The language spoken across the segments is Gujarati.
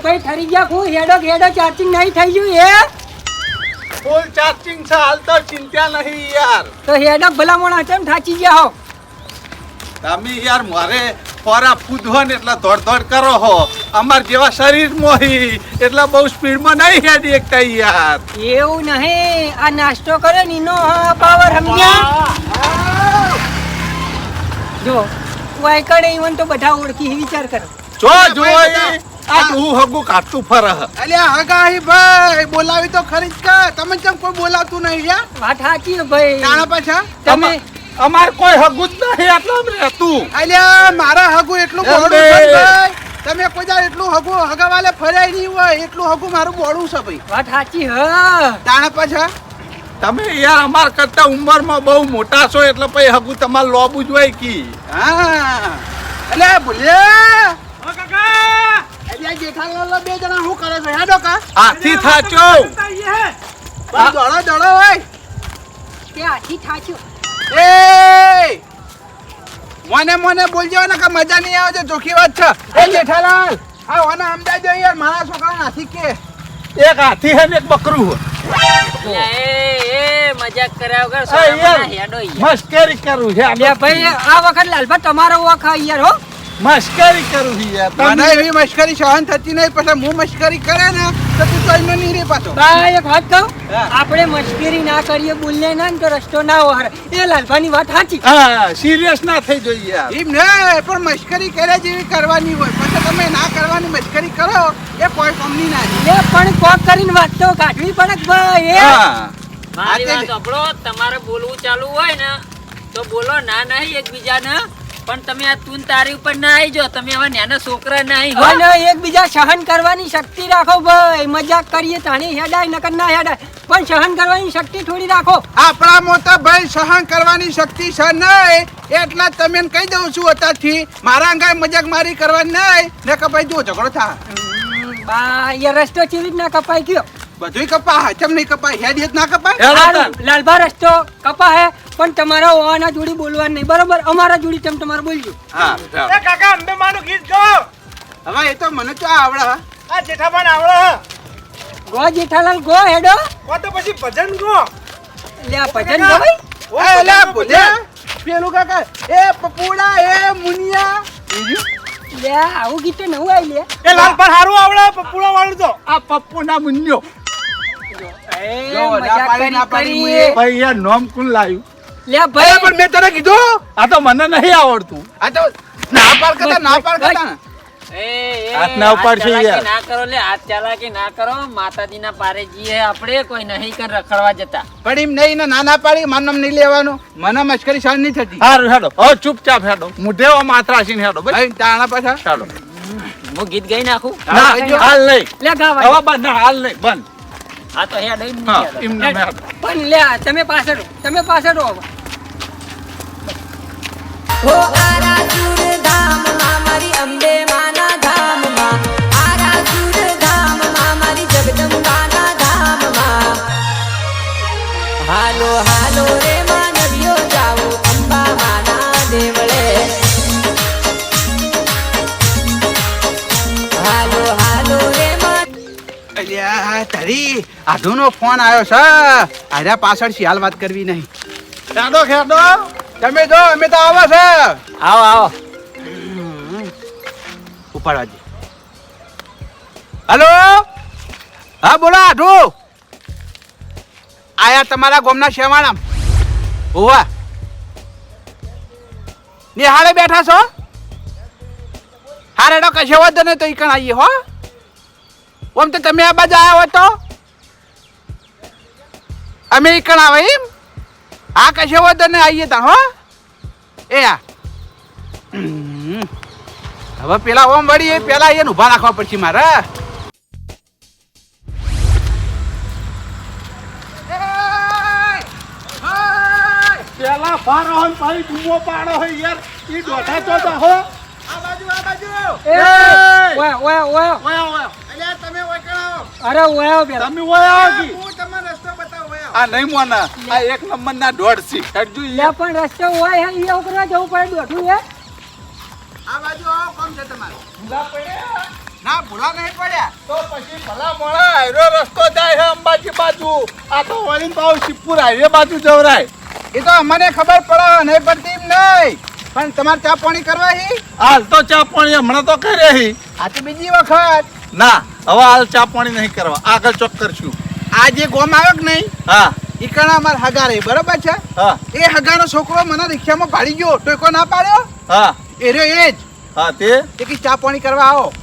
ભાઈ ઠરી ગયા હું હેડો ચાર્જિંગ નહીં થઈ ગયું ફૂલ ચાર્જિંગ છે હાલ તો ચિંતા નહીં યાર. તો હેડો ભલા મોણા કેમ થાચી ગયા હો? તમે યાર મારે ફોરા ફૂદવો ને એટલે દોડ કરો હો. અમાર જેવા શરીર મોહી એટલે બહુ સ્પીડમાં નહીં હેડી એકતા યાર. એવું નહીં, આ નાસ્તો કરે ને એનો પાવર સમજ્યા? જો વાય કડે ઈવન તો બધા ઓળખી વિચાર કરો. જો આ તું હગું કાઢતું ફરહ. અલ્યા હગાહી ભાઈ બોલાવી તો ખરી જ કે તમે કેમ કોઈ બોલાવતું નહીં યાર? વાત સાચી ભાઈ. કાણા પાછા તમે અમાર કોઈ હગું જ નહીં એટલે રહેતું. અલ્યા મારા હગું એટલું બોડું છે ભાઈ. તમે કોઈ દાડ એટલું હગું હગાવાલે ફરાય નહીં હોય એટલું હગું મારું બોડું છે ભાઈ. વાત સાચી હ. કાણા પાછા તમે યાર અમાર કરતા ઉંમરમાં બહુ મોટા છો એટલે પછી હગું તમારે લોબું જ હોય કી. હા અલ્યા ભૂલ્યા અલ્યા જેઠાલાલ બે જણા શું કરે છે હેડો કા હાથી થાચો. દોડો હોય તે આથી થાચ્યું. એ મને બોલજો ને કે મજા નહીં આવે છે ચોખ્ખી વાત છે. એ જેઠાલાલ આ ઓને સમજાજો યાર મારા છોકરા નાથી કે એક હાથી હે ને એક બકરું હે. મજાક કર્યા વગર હેડો મસ્કરી કરું છે અલ્યા ભાઈ આ વખત લાલભા તમારો વખ યાર હો. મસ્કરી કરું છે યાર. મને એવી મશ્કરી સહન થતી નહીં પછી હું મશ્કરી કરે ને તો તું તો એમને નહીં રે પાછો. બા એક વાત કહું, આપણે મશ્કરી ના કરીએ બોલીએ ના ને તો રસ્તો ના હોય. એ લાલભાની વાત સાચી. હા સિરિયસ ના થઈ જોઈએ યાર. એમ ને પણ મશ્કરી કર્યા જેવી કરવાની હોય પછી તમે ના કરવાની મશ્કરી કરો એ કોઈ કંપની ના છે. એ પણ કોક કરીને વાત તો કાઢવી પડે કે ભાઈ. હા મારી વાત સાંભળો, તમારે બોલવું ચાલુ હોય ને તો બોલો, ના નહીં એકબીજાને. પણ તમે આ તું તારી ઉપર ના આવી જો, તમે હવે નાના છોકરા નહીં હો. અને એકબીજા સહન કરવાની શક્તિ રાખો ભાઈ. મજાક કરીએ તાણી હેડાય નકર ના હેડાય, પણ સહન કરવાની શક્તિ થોડી રાખો. આપણા મોટા ભાઈ સહન કરવાની શક્તિ છે નહીં એટલા તમે કહી દઉં છું અત્યારથી મારા અંગાય મજાક મારી કરવાની નહીં ને કે ભાઈ જો ઝઘડો થાય. બા એ રસ્તો ચીરી જ ના કપાઈ ગયો. બધું કપા ચમ નહીં કપાય હેડ જ ના કપાય. હારું, લાલભા રસ્તો કપા હે પણ તમારા ઓવાના જોડી બોલવા નહીં બરોબર. અમારા જોડી તેમ તમારે બોલજો. હા કાકા અંબે માનું ગીત ગાઓ. હવે એ તો મને તો આવડે આ જેઠાબાન આવડે. ગો જેઠાલાલ ગો હેડો. કો તો પછી ભજન ગો. લે આ ભજન ગવાય. એ લે બોલ્યા પેલું કાકા એ પપુડા એ મુનિયા લે આવું ગીત તો નવું આવી લે. એ લાલપર હારું આવડે પપ્પુડા વાળું તો. આ પપ્પુના મુન્યો. એ જો, મજાક ના પાડી કરી. મુએ. ભાઈ યાર નામ કોણ લાવ્યું? લે અરે ભાઈ પણ મેં તને કીધું આ તો મને નહીં આવડતું. આ તો ના પાડ કરતા ને હાથ ના ઉપાડશે ચાલાકી યાર. ના કરો લે, હાથ ચાલાકી ના કરો. માતાજીના પારે જઈએ આપણે, કોઈ નહીં કર રખડવા જતા. પણ એમ નહીં ને ના પાડી મારું નામ નહીં લેવાનું મને મશ્કરી સહન નહીં થતી. હારું હેડો હવે ચૂપચાપ હેડો. મુઢેવા માત્રાસીને હેડો ભાઈ. ભાઈ તાણા પાછા હેડો. હું ગીત ગાઈ નાખું. ના હાલ નહીં. લે ગાવા. હવે બંધ ના હાલ નહીં બંધ. હા તો હેડ હા એમને હેડો. પણ લે તમે પાછળ રહો. તમે પાછળ રહો. હો આરાસુર ધામમાં મારી અંબે માના ધામમાં, આરાસુર ધામમાં મારી જગદંબાના ધામમાં. હાલો હાલો રે માનવીઓ જાઓ અંબા માના દેવળે. હાલો હાલો રે અલ્યા તારી આધુનો ફોન આવ્યો છે. આર્યા પાછળ શિયાળ વાત કરવી નહીં. હેડો હેડો. તમે જો અમે તો આવા છે. આવો આવો. ઉપાડવા દે. હલો હા બોલો આધુ. આયા તમારા ગામના શેવાણામ હોવા નિહાળે બેઠા છો. હા રેડો કશો વાંધો નહીં તો ઈકણ આવીએ હો. ઓમ તો તમે આ બાજુ આવ્યા હો તો અમે ઈકણ આવે એમ. હા કશો વાંધો નહીં આવીએ તા હો. એ આ હવે પેલા ઓમ વળી પેલા એને ઉભા રાખવા પડશે મારે. પેલા ફારો હોય ભાઈ ડૂબો પાડો હોય યાર. ઈ દોઢા તો હો. આ બાજુ એ ઓય ઓય ઓય. ઓય ઓય. અલ્યા તમે ઓકળાઓ. અરે ઓય પેલા. તમે ઓય આવો કી. હું તમને રસ્તો બતાવું ઓય. આ નહીં મોના. આ એક નંબરના દોઢ સી. હેડજો લે પણ રસ્તો હોય હે ઈ ઉપર જવું પડે દોઠું હે. આ બાજુ આવો કોમ છે તમારે. ના ભૂલા નહીં પડ્યા. તો પછી ભલા મોળા હાઈરો રસ્તો જાય છે અંબાજી બાજુ. આ તો વળીને પાછું શિવપુર હાઈવે બાજુ જવરાય. એ તો અમને ખબર પડે નહીં પડતી એમ નહીં. પણ તમારે ચા પાણી કરવા હી? હાલ તો ચા પાણી હમણાં તો કરી રહી. આ તો બીજી વખત. ના હવે હાલ ચા પાણી નહીં કરવા, આગળ ચોક કરશું. આ જે ગોમ આવ્યો કે નહીં, હા ઈ કણા અમાર હગા રે, બરોબર છે? હા એ હગાનો છોકરો મને રિક્ષામાં પાડી ગયો, ટોકો ના પાડ્યો. હા એ રહ્યો એ જ. હા તે એ કે ચા પાણી કરવા આવો.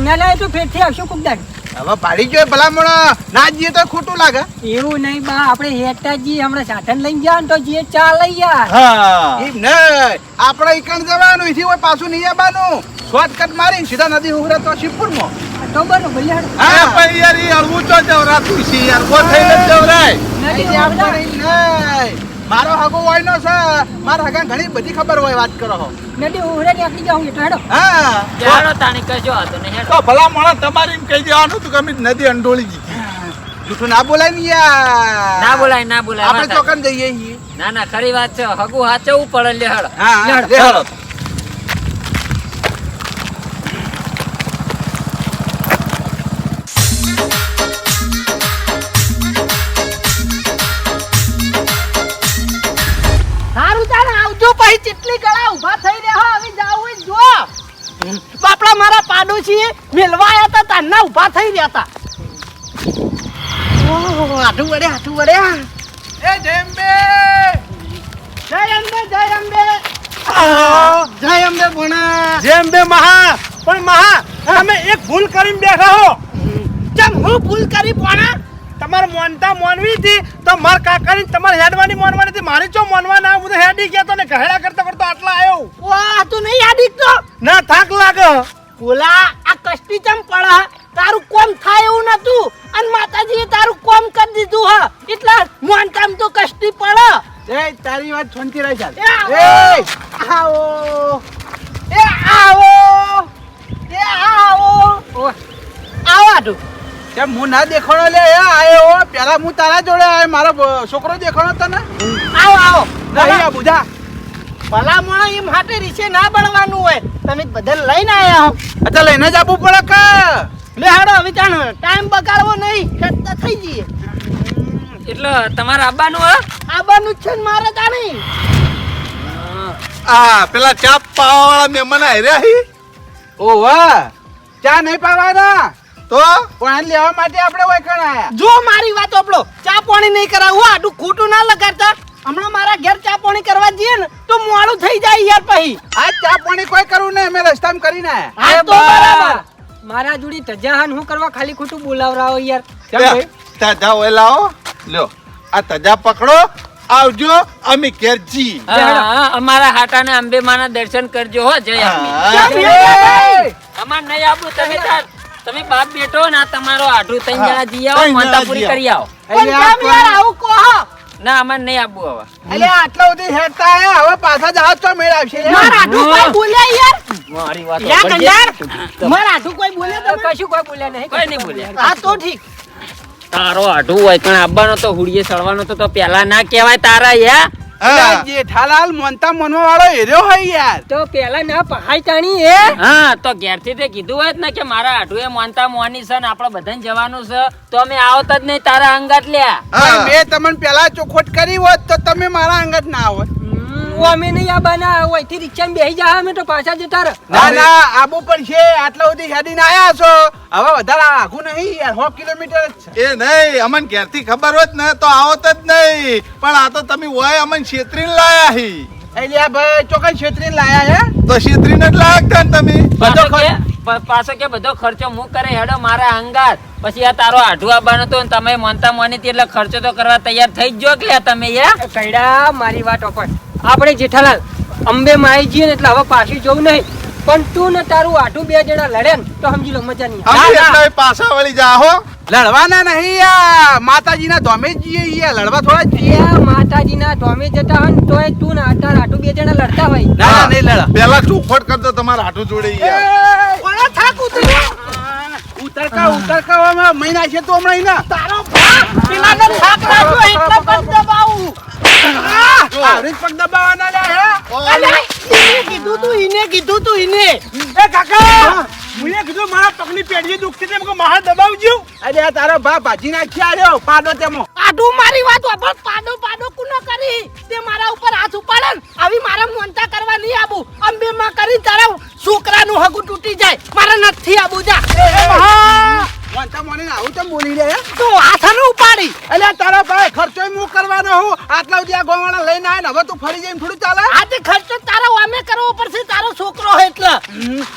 ના ના એ તો ફેરથી આવશું કોક દાડ. હવે પાડી ગયો ભલા મોણા, ના જઈએ તો ખોટું લાગે. એવું નહીં બા, આપણે હેઠતા જઈએ હમણાં સાધન લઈને જાય ને તો જઈએ ચા લઈ યાર. હા એમ નહીં, આપણે ઈકણ જવાનું, અહીંથી કોઈ પાછું નહીં આવવાનું. શોર્ટકટ મારી સીધા નદી ઉભરે તો શિવપુરમાં. તો બરોબર યાર. હા પણ યાર ઈ હળવું તો જવરાતું છે યાર, કો થઈને જ જવરાય. નથી અહીં આપણે આવતા. નહીં. મારો હગો વાયનો છે, મારા હગા ઘણી બધી ખબર હોય, વાત કરો હો. નથી ઉહરે નીકળી જાઉં એટલે હેડો. હા ચાલો તાણી કશો હતો ને હેડો. તો ભલા મોણા તમારે એમ કહી દેવાનું હતું કે અમે નદી અંડોળી ગઈ. જૂઠું ના બોલાય ને યાર. ના બોલાય ના બોલાય આપણે વાત ચોકન જઈએ છીએ. ના ના ખરી વાત છે હગું હાચવવું પડે લે હેડો. હા હા, લે, લે. ચાલો. સારું તારે આવજો પછી ચેટલી કળા ઊભા થઈ રહ્યા હવે જાવું જ જો. બાપડા મારા પાડોશી મેલવા આયા હતા તારના ઊભા થઈ રહ્યા હતા. ઓહો આઠું વડે આઠું વડે. એ જેમ્બે જય અંબે જય અંબે. જય અંબે ભણા. જેમ બે મહા પણ મહા તમે એક ભૂલ કરીને બેઠા હો. ચમ હું ભૂલ કરી ભણા. તમારે મોનતા મોનવી હતી તો મારા કાકાની તમારે હેડવાની મોનવાની હતી, મારી ચો મોનવા ના હું તો હેડી ગયા તો ને ઘેડા કરતા કરતા આટલા આવ્યો. વાહ તું નહીં યાદી તો. ના થાક લાગે. બોલા આ કષ્ટી ચમ પડા. તારું કોમ થાય એવું નતું અને માતાજીએ તારું કોમ કરી દીધું હ એટલે મોન કામ તો કષ્ટી પડે. એ તારી વાત છોનતી રહી ચાલ. એ આવો એ આવો એ આવો આવો આટું. તેમ હું ના દેખાણો લે, એ આયો પેલા હું તારા જોડે આયો, મારો છોકરો દેખાણો તને આવો આવો નહીં આ બુધા. ભલા મોણા એમ હાટે રીસે ના બળવાનું હોય. તમે બધા લઈને આયા હો. અચ્છા લઈને જ આવવું પડે કે લે હાડો હવે તાણ ટાઈમ બગાડવો નહીં, ખેતતા થઈ જઈએ. એટલે તમારે આવવાનું હ આબાનું જ છે ને મારે તાણી. આ પેલા ચા પાવાવાળા મહેમાન આવ્યા હી. ઓ વાહ, ચા નહીં પાવાના તો પણ લેવા માટે આપણે ઓય કણ આયા. જો મારી વાત ઓપડો, ચા પાણી નહીં કરાવું આટલું ખોટું ના લગાડતા. હમણાં મારા ઘેર ચા પાણી કરવા જઈએ ને તો મોડું થઈ જાય યાર. પછી આજ ચા પાણી કોઈ કરવું નહીં, અમે રસ્તામાં કરીને આયા. આ તો બરાબર. મારા જોડી તજાહાન હું કરવા ખાલી ખોટું બોલાવરાવો યાર. કેમ ભાઈ? તજા ઓય લાવો લ્યો. આ તજા પકડો, આવજો અમે ઘેરજી. હા, અમારા હાટાને અંબે માના દર્શન કરજો હો જય અંબે. કેમ એ! યાર? અમાર નહીં આવું તમે તાર તમે બાપ બેઠો ને આ તમારો આઢું ત્રણ જણા જી આવો ત્રણ જણા માતા પૂરી જી કરી આવો. પણ કેમ યાર આવું કહો? ના અમાર નહીં આવું હવે. અલ્યા આટલા સુધી હેડતા આયા, હવે પાછા જાવ તો મેળ આવશે. મારા આટલું કોઈ બોલ્યા યાર? મારી વાત યા સાંભળજે. કંડાર, મારા આટલું કોઈ બોલ્યા તમે? કશું કોઈ બોલ્યા નહીં. કોઈ નહીં બોલ્યા. હા તો ઠીક. તારો આઢું હોય પણ આવવાનો તો હુડીએ સળવાનો તો પેલા ના કહેવાય તારા યા. હા જેઠાલાલ મોનતા મોનવા વાળો એર્યો હોય યાર. તો પેલા ના પહાઈ તાણી એ હા તો ઘેરથી તે કીધું હોય જ ને કે મારા આઢું એ મોનતા મોની છે ને આપણે બધાને જવાનું છે તો અમે આવતા જ નહીં તારા અંગાત લ્યા. હા. મેં તમને પેલા ચોખવટ કરી હોત તો તમે મારા અંગત ના આવત. અમે નહીં આ બના ઓયથી રિક્ષામાં બેસી જા અમે તો પાછા જતા રહે. ના ના આબુ પડશે, આટલા સુધી હેડીને આયા છો, હવે વધારે આઘું નહીં યાર, 100 કિલોમીટર જ છે. એ નહીં, અમને ઘેરથી ખબર હોત ને તો આવત જ નહીં. પણ આ તો તમે હોય અમને છેતરીને લાયા હી. અલ્યા ભાઈ ચોકન છેતરીને લાયા હે. તો છેતરીને જ લાયા હતા ને તમે. પાછો કે બધો ખર્ચો હું કરે હેડો મારા અંગાત. પછી આ તારો આઢું આવવાનો તો ને તમે મોનતા મોની હતી એટલે ખર્ચો તો કરવા તૈયાર થઈ જ જો કે તમે યા. કઈડા મારી વાત ઓપર. આપણે જેઠાલાલ અંબે માં આવી જઈએ ને એટલે હવે પાછું જવું નહીં. પણ તું ને તારું આટું બે જણા લડે ને તો સમજી લો મજા નહીં આવે. અમે એટલા પાછા વળી જાહો. લડવાના નહીં યાર, માતાજીના ધોમે જ જઈએ યાર, લડવા થોડા જ જઈએ. એ માતાજીના ધોમે જતા હોય ને તોય તું ને તારા આટું બે જણા લડતા હોય. ના ના નહીં લડા. પેલા ચોખવટ કરતો તમારા હાથું જોડે યાર. કોના થાક ઉતર્યો? ઉતરકાવામાં મહિના છે તો હમણાં એના. તારો બાપ પેલાને થાક લાગ્યો એટલે પગ દબાવું. આવરી જ પગ દબાવવાના લ્યા હે. અલે, ઈને કીધું તું ઈને. એ કાકા મુએ કીધું મારા પગની પેઢી દુખતી હતી, એમ કે મારા દબાવજો. અરે આ તારો બા ભાજી નાખી આલ્યો પાડો તેમાં. આડું મારી વાત વાપર. પાડો કુનો કરી તે મારા ઉપર હાથ ઉપાડે ને આવી મારા મોનતા કરવા નહીં આબુ. અંબે માં કરી તારા છોકરાનું હગું તૂટી જાય. મારા નથી આબુ જા. વાંચા મને આવું તો બોલી લે તો હાથનો ઉપાડી. અલ્યા તારા ભાઈ ખર્ચો હું કરવાનો હું આટલા સુધી આ ગોવાળા લઈને આયા ને હવે તું ફરી જઈને થોડું ચાલે આજે ખર્ચો તારો અમે કરવો પડશે. તારો છોકરો હે એટલે.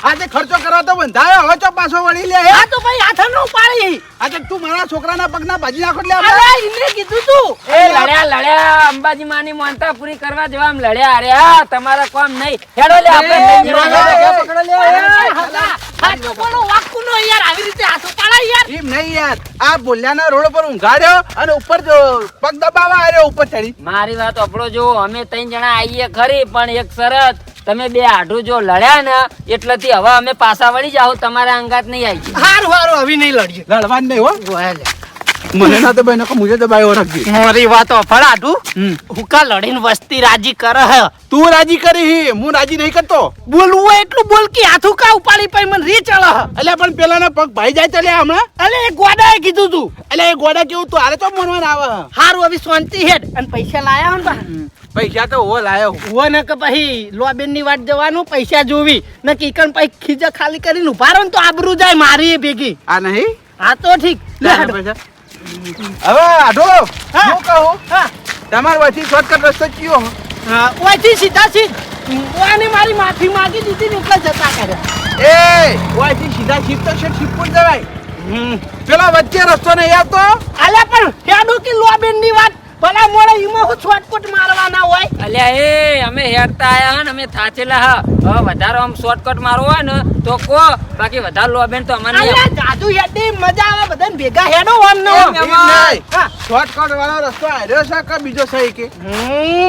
આજે ખર્ચો કરવા તો બંધાયો હવે તો પાછો વળી લે આ તો ભાઈ હાથનો ઉપાડી. આજે તું મારા છોકરાના પગના ભાજી નાખો એટલે અરે આપણે ઈને કીધું તું. એ લડ્યા અંબાજી માની માનતા પૂરી કરવા જવા આમ લડ્યા. અરે હા તમારા કામ નહીં. હેડો લે આપણે લઈ જવા. પકડો લે. હાથ બોલો વાકુનો યાર આવી રીતે હાથ ઉપાડા યાર. એમ નહીં યાર આ બોલ્યાના રોડ પર ઊંઘાડ્યો અને ઉપર જો પગ દબાવવા આવ્યો ઉપર ચડી મારી વાત આપણો જો અમે 3 જણા આવીએ ખરી, પણ એક શરત, તમે બે આઢું જો લડ્યા ને એટલેથી હવે અમે પાછા વળી જાવ, તમારા અંગાત નહીં આવી. હારું હવે નહીં લડીએ. લડવાનું નહીં હો ગોયલે મને ના તો ભાઈ મુજે દબાયો રાખજે મારી વાતો ફળાડું. હુકા લડીને વસ્તી રાજી કરે હે. તું રાજી કરી હું રાજી નહીં કરતો બોલવું હોય એટલું બોલ કે હાથું કા ઉપાડી પઈ મને રી ચડે હે. એટલે પણ પેલાના પગ ભાઈ જાય તો લે હમણાં અલે એ ગોડાએ કીધું તું. એટલે એ ગોડા કેવું તું આરે તો મનવાન આવે હારું હવે શાંતિ હેડ. અને પૈસા લાયા હો ને બા. પૈસા તો હો લાયો હુઓ ને કે પછી લોબેન ની વાત જવાનું પૈસા જોવી ને કીકન પછી ખીજા ખાલી કરીને ઉભા રહો ને તો આબરૂ જાય મારી એ ભેગી. આ નહીં હા તો ઠીક. લે લાયા હેડો. પૈસા હવે આઢો હા. હું કહું હા તમાર વચ્ચે શોર્ટકટ રસ્તો કયો ઓયથી સીધા સીધ ઓને મારી માફી માંગી દીધી ને એટલે જતા કર્યા. એ વચ્ચે સીધા શીપ તો છે શીપપુર જવાય પેલા વચ્ચે રસ્તો નહીં આવતો અલ્યા પણ હેડો કે લોબેન ની વાત ભલા મોળે ઈમાં હું શોર્ટકટ મારવાના હોય. અલ્યા એ અમે હેરતા આયા હે ને અમે થાચેલા હા. હવે વધારે આમ શોર્ટકટ મારવો હોય ને તો કો, બાકી વધારે લોબેન તો અમારે નહીં. અલ્યા જાદુ હેડી મજા આવે બધાને ભેગા હેડો આમ નો. એમ નહીં. શોર્ટકટ વાળો રસ્તો આર્યો છે કે બીજો સહી કે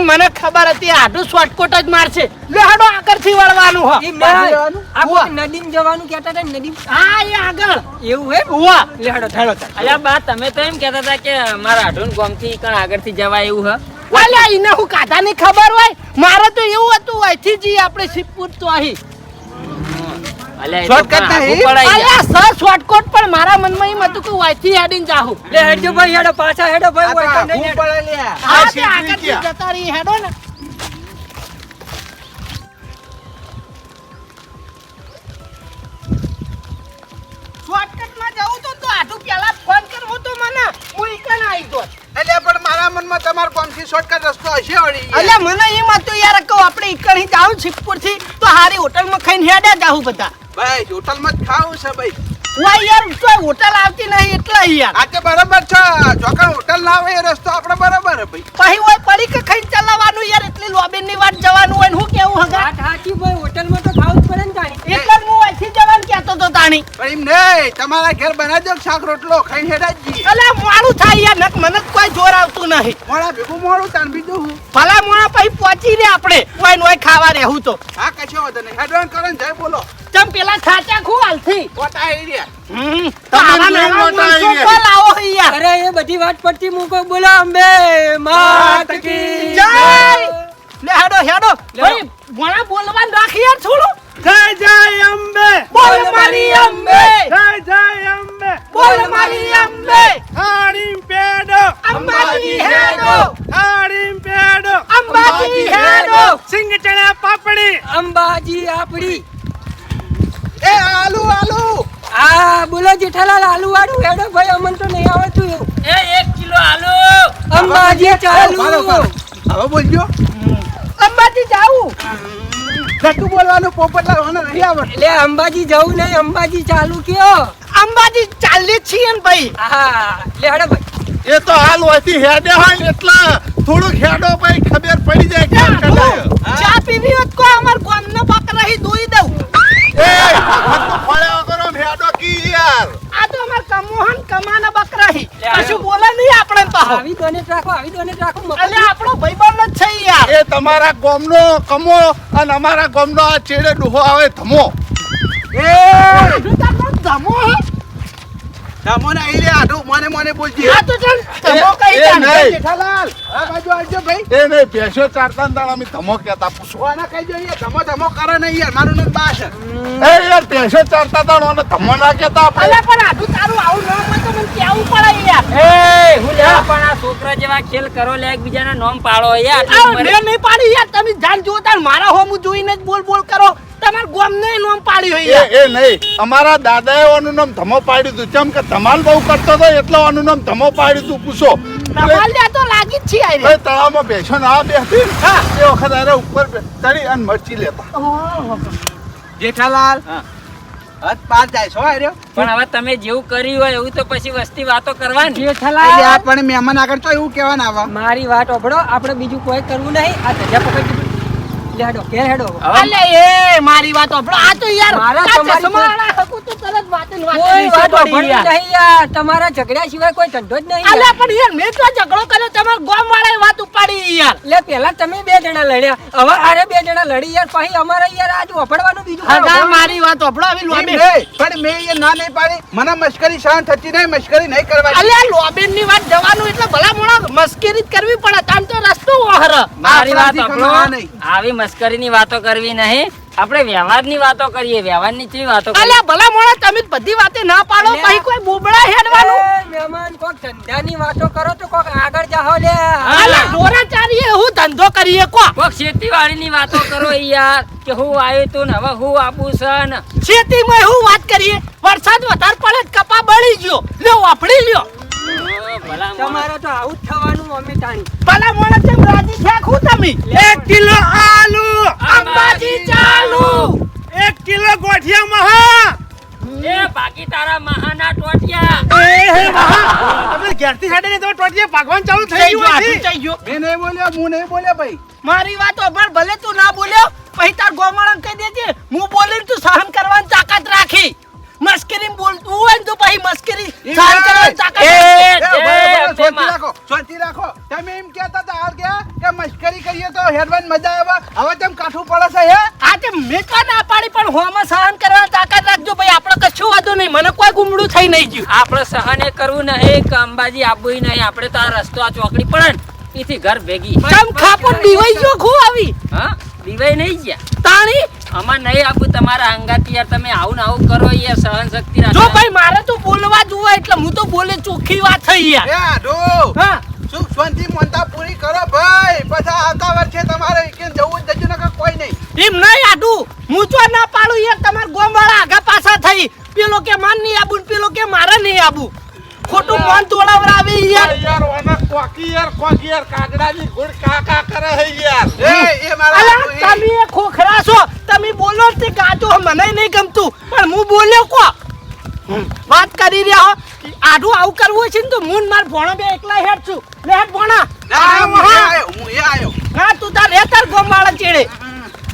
મને ખબર હતી આડું શોર્ટકટ જ મારશે. લે હેડો આગળથી વળવાનું હો. નદીમ જવાનું કહેતા હતા ને, નદીમ હા એ આગળ એવું હે. ઉવા લે હેડો હેડો અલ્યા બા તમે તો એમ કહેતા હતા કે મારા આઢુન ગામથી કણ આગળથી જવાય એવું હે. અલ્યા ઈને હું કાધાની ખબર હોય. મારે તો એવું હતું અહીંથી જઈએ આપણે શિવપુર તો અહીં. અલ્યા એ તો Shortcut પણ નહીં? આગું પડાઈ જાય. અલ્યા સર શોર્ટકટ પણ મારા મનમાં એમ હતું કે હું અહીંથી હેડીને જાઉં. લે હેડજો ભાઈ હેડો પાછા હેડો આ ભાઈ તો હોય તો આઘું નહીં પડે લ્યા. હા તે આગળથી જતા રહી હેડો ને. શોર્ટકટમાં જવું તો આટલું પહેલા ફોન કરવો તો મને હું ઈકન આવી ગયો. એટલે પણ મારા મનમાં તમારા ગામથી શોર્ટકટ રસ્તો હશે વળી અલ્યા મને એમ હતું યાર કહું આપણે ઈકણ જાઉં શિવપુરથી તો હારી હોટલમાં ખાઈને હેડ્યા જાઉં બધા. ભાઈ હોટલમાં જ ખાવું છે ભાઈ વાહ યાર તો હોટલ આવતી નહીં એટલે યાર. આ તો બરાબર છે જોકર હોટલ ના આવે એ રસ્તો આપણે બરાબર હે ભાઈ પછી હોય પડી કે ખાઈને ચલાવવાનું યાર એટલી લોબેન ની વાત જવાનું હોય ને હું કેવું હગા. વાત સાચી ભાઈ હોટલમાં તો ખાવું જ પડે ને તાણી. એટલે જ હું અહીંથી જવાનું કહેતો તો તાણી. પણ એમ નહીં તમારા ઘેર બનાવજો શાક રોટલો ખાઈને હેડા જ જઈએ અલ્યા મોડું થાય યાર નક મને કોઈ જોર આવતું નહીં. મોડા ભેગું મોડું તાન બીજું હું ભલા મોણા પછી પહોંચી રે આપણે કોઈ નોય ખાવા રહેવું તો. હા કશો વાંધો નહીં હેડવાન કરો ને જય બોલો ચમ પેલા ખાચા ખુ હાલથી. કોટા એરિયા તો આવા નાના માણસો તો લાવો હે યાર. અરે એ બધી વાત પડતી મૂકો બોલો અંબે માત કી જય લે હેડો હેડો ભાઈ મોણા બોલવાનું રાખ યાર થોડું. જય જય અંબે, બોલ મારી અંબે, જય જય અંબે, બોલ મારી અંબે, હાડીમ પેડો, અંબાજી હેડો, હાડીમ પેડો, અંબાજી હેડો. સિંગ ચણા પાપડી, અંબાજી આપડી. એ આલુ આલુ આ બોલો જેઠાલાલ આલુ વાળું હેડો ભાઈ અમન તો નહીં આવડતું એવું. એ 1 કિલો આલુ. અંબાજી ચાલુ. હવે બોલજો અંબાજી જાવું. ઘટું બોલવાનું પોપટલા મને નહીં આવડતું એટલે અંબાજી જવું નહીં અંબાજી ચાલુ કયો. અંબાજી ચાલે છીએ ને ભાઈ. હા લે હેડો ભાઈ. એ તો હાલ હોયથી હેડે હોય ને એટલા થોડુંક હેડો ભાઈ ખબર પડી જાય કેમ કઢાય. ચા પીવી હોત કોઈ અમાર ગામનો બકરાહી દોઈ દઉં. એ મત ફળ્યા કરો ને હેડો કી યાર. આ તો અમાર કમોહન કમાના બકરાહી. કશું બોલે નહીં આપણે તો. આવી દોનેટ રાખો આવી દોનેટ રાખો મફત. એટલે આપણો ભાઈબંધ જ છે યાર. એ તમારા ગામનો કમો અને અમારા ગામનો આ ચેડે ડૂહો આવે ધમો. એ તારો ધમો હે? તમોને આઈ લે આઢું મને મને બોલજે આ તો ચાલ ધમો કહી એ દે નહીં. જેઠાલાલ આ બાજુ આવજો ભાઈ એ નહીં ભેંસો ચારતા ને દાડા અમે ધમો કહેતા પૂછો કોને કહી દો યાર ધમો ધમો કરો નહીં યાર મારું નામ બાસ છે. એ યાર ભેંસો ચારતા દાડો અને ધમો ના કહેતા આપણે અલે પણ આડું તારું આવું નામ હોય તો મને કેવું પડે યાર એ હું લે પણ આ છોકરા જેવા ખેલ કરો લે એકબીજાના નામ પાડો યાર આ મેં નહીં પાડી યાર તમે જાણ જુઓ તાર મારા હોમું જોઈને જ બોલ બોલ કરો તમાર ગોમ ને નામ પાડ્યું હોય યાર એ નહીં અમારા દાદાએ ઓનું નામ ધમો પાડ્યું હતું ચમ કે ધમાલ બહુ કરતો હતો એટલે ઓનું નામ ધમો પાડ્યું હતું પૂછો તમાર લે તો લાગી જ છે આઈ રે એ તળાવમાં ભેંસો ના બેસતી ને, એ વખત અરે ઉપર ચડી અને મરચી લેતા જેઠાલાલ હદ પાર જાય છો આર્યો પણ હવે તમે જેવું કર્યું હોય એવું તો પછી વસ્તી વાતો કરવાની એટલે આ પણ મહેમાન આગળ તો એવું કહેવાના આવા મારી વાત ઓભળો આપણે બીજું કોઈ કરવું નહીં આ ધજા પકડી લે હેડો ઘેર હેડો અલે એ મારી વાત ઓભળો આ તો યાર મારા આ તમારી ચશ્માવાળા હકુ તો તરત વાતે ને વાતે કોઈ નીચે વાત પડી ઓભળવી યાર. નહીં યાર તમારા ઝઘડ્યા સિવાય કોઈ ધંધો જ નહીં અલે યાર. પણ યાર મેં તો ઝઘડો કર્યો તમાર ગોમ વાળાએ વાત ઉપાડી યાર લે પેલા તમે બે જણા લડ્યા હવે આરે બે જણા લડી યાર પછી અમારે યાર આજ વફડવાનું બીજું કોઈ હગા વફડવાનું મારી વાત ઓભળો આવી એમ લોબી નહીં, પણ મેં એ ના નહીં પાડી મને મશ્કરી સહન થતી નહીં મશ્કરી નહીં કરવાની અલે આ લોબેન ની વાત જવાનું એટલે ભલા મોણા મસ્કરી જ કરવી પડે તાન તો રસ્તો ઓહર મારી વાત આપણાથી આપણો ખમવા નહીં. આવી મસ્કરીની વાતો કરવી નહીં આપણે વ્યવહારની વાતો કરીએ વ્યવહારની કેવી વાતો અલે કરીએ ભલા મોણા તમે જ બધી વાતે ના પાડો અલ્યા. પછી કોઈ બોબડા હેડવાનું એ મહેમાન કોક ધંધાની વાતો કરો તો કોક આગળ જાહો લે અલે ઢોરાચારીએ હું ધંધો કરીએ કો કોક ખેતીવાડીની વાતો કરો યાર કે હું આવ્યું તું ને હવે હું આપું છે ને ખેતીમાં હું વાત કરીએ વરસાદ વધારે પડે તો કપા બળી ગયો લ્યો વાપડી લ્યો ભલા મોણા. તમારે તો આવું જ થવાનું અમે તાણી ભલા મોણા તેમ રાજી થયા હું તમે 1 કિલો આલુ અંબાજી ચાલુ 1 કિલો ગોઠિયા મહા એ બાકી તારા મહાના ટોટિયા તમે ઘેરથી હેડે ને તમે ટોટિયા પાકવાનું ચાલુ થઈ થઈ ગયું ગયો હશે. થઈ ગયો મેં નહીં બોલ્યો હું નહીં બોલ્યો ભાઈ મારી વાત ઓભળ ભલે તું ના બોલ્યો પછી તાર ગોમાળા કહી દેજે હું બોલીને તું સહન કરવાની તાકાત રાખી મસ્કરી બોલતું હોય ને તો પછી મસ્કરી સહન કરવાની તાકાત એ, શાંતિ તેમાં. રાખો શાંતિ રાખો તમે એમ કહેતા હતા હાલ ગયા કે મશ્કરી કરીએ તો હેડવાની મજા આવે હવે તેમ કાઠું પડે છે હે આ તે મેં કા ના પાડી પણ હોમાં સહન કરવાની તાકાત રાખજો ભાઈ આપણે કશું વાંધો નહીં મને કોઈ ગુમડું થઈ નહીં ગયું આપણે સહને કરવું નહીં કે અંબાજી આપવું નહીં આપણે તો આ રસ્તો આ ચોકડી પડે ને એથી ઘર ભેગી કેમ ખાપો દીવાઈ ગયો ખુ આવી હા દીવાઈ નહીં ગયા તાણી અમાર નહીં આપું તમારા અંગાથી યાર તમે આવું ને આવું કરો યાર સહન શક્તિ જો રાખો ભાઈ મારે તો બોલવા જ હોય એટલે હું તો બોલે ચોખ્ખી વાત થઈ યાર એ આઢો હા સુખ શાંતિ મોનતા પૂરી કરો ભાઈ પછી આવતા વર્ષે તમારે weekend જવું જ જજો નકર કોઈ નહીં એમ નહીં આડું હું તો ના પાડું યાર તમાર ગોમ વાળા આગા પાછા થઈ પેલો કે માન નહીં આબુ ને પેલો કે મારે નહીં આબુ ખોટું મન તોડાવરાવે યાર યાર ઓના કોકી યાર કાગડાની ગુડ કાકા કરે હે યાર એ મારા અલા આઢું એ. તમે એ ખોખરા છો તમે બોલો તે ગાજો મને નહીં ગમતું પણ હું બોલ્યો કો વાત કરી રહ્યા હો આડું આવું કરવું છે ને તો હું ને માર ભોણો બે એકલા હેડ છું લે હેડ ભોણા ના, હું એ આયો, હું એ આયો. હા તું તાર રે તાર ગોમ વાળા ચેડે